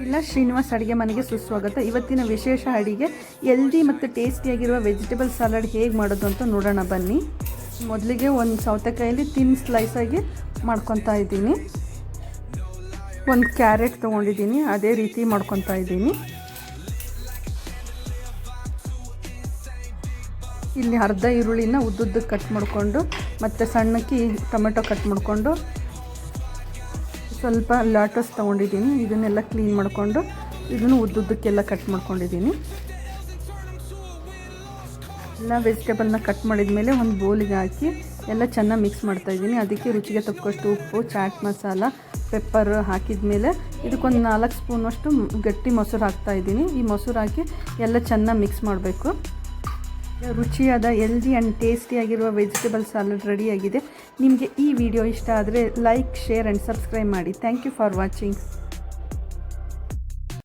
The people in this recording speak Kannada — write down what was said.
ಇಲ್ಲ ಶ್ರೀನಿವಾಸ್ ಅಡುಗೆ ಮನೆಗೆ ಸುಸ್ವಾಗತ. ಇವತ್ತಿನ ವಿಶೇಷ ಅಡುಗೆ ಹೆಲ್ದಿ ಮತ್ತು ಟೇಸ್ಟಿಯಾಗಿರುವ ವೆಜಿಟೇಬಲ್ ಸಲಾಡ್ ಹೇಗೆ ಮಾಡೋದು ಅಂತ ನೋಡೋಣ ಬನ್ನಿ. ಮೊದಲಿಗೆ ಒಂದು ಸೌತೆಕಾಯಲ್ಲಿ ತಿನ್ ಸ್ಲೈಸಾಗಿ ಮಾಡ್ಕೊತಾ ಇದ್ದೀನಿ. ಒಂದು ಕ್ಯಾರೆಟ್ ತೊಗೊಂಡಿದ್ದೀನಿ, ಅದೇ ರೀತಿ ಮಾಡ್ಕೊತಾ ಇದ್ದೀನಿ. ಇಲ್ಲಿ ಅರ್ಧ ಈರುಳ್ಳಿನ ಉದ್ದುದ್ದಕ್ಕೆ ಕಟ್ ಮಾಡಿಕೊಂಡು ಮತ್ತು ಸಣ್ಣಕ್ಕೆ ಟೊಮೆಟೊ ಕಟ್ ಮಾಡಿಕೊಂಡು ಸ್ವಲ್ಪ ಲಾಟಸ್ ತೊಗೊಂಡಿದ್ದೀನಿ. ಇದನ್ನೆಲ್ಲ ಕ್ಲೀನ್ ಮಾಡಿಕೊಂಡು ಇದನ್ನು ಉದ್ದುದ್ದಕ್ಕೆಲ್ಲ ಕಟ್ ಮಾಡ್ಕೊಂಡಿದ್ದೀನಿ. ಎಲ್ಲ ವೆಜಿಟೇಬಲ್ನ ಕಟ್ ಮಾಡಿದ ಮೇಲೆ ಒಂದು ಬೌಲಿಗೆ ಹಾಕಿ ಎಲ್ಲ ಚೆನ್ನಾಗಿ ಮಿಕ್ಸ್ ಮಾಡ್ತಾಯಿದ್ದೀನಿ. ಅದಕ್ಕೆ ರುಚಿಗೆ ತಕ್ಕಷ್ಟು ಉಪ್ಪು, ಚಾಟ್ ಮಸಾಲ, ಪೆಪ್ಪರ್ ಹಾಕಿದ ಮೇಲೆ ಇದಕ್ಕೊಂದು 4 ಸ್ಪೂನಷ್ಟು ಗಟ್ಟಿ ಮೊಸರು ಹಾಕ್ತಾಯಿದ್ದೀನಿ. ಈ ಮೊಸರು ಹಾಕಿ ಎಲ್ಲ ಚೆನ್ನಾಗಿ ಮಿಕ್ಸ್ ಮಾಡಬೇಕು. ರುಚಿಯಾದ ಹೆಲ್ದಿ ಆ್ಯಂಡ್ ಟೇಸ್ಟಿಯಾಗಿರುವ ವೆಜಿಟೇಬಲ್ ಸಲಾಡ್ ರೆಡಿಯಾಗಿದೆ. ನಿಮಗೆ ಈ ವಿಡಿಯೋ ಇಷ್ಟ ಆದರೆ ಲೈಕ್, ಶೇರ್ ಆ್ಯಂಡ್ ಸಬ್ಸ್ಕ್ರೈಬ್ ಮಾಡಿ. Thank you for watching.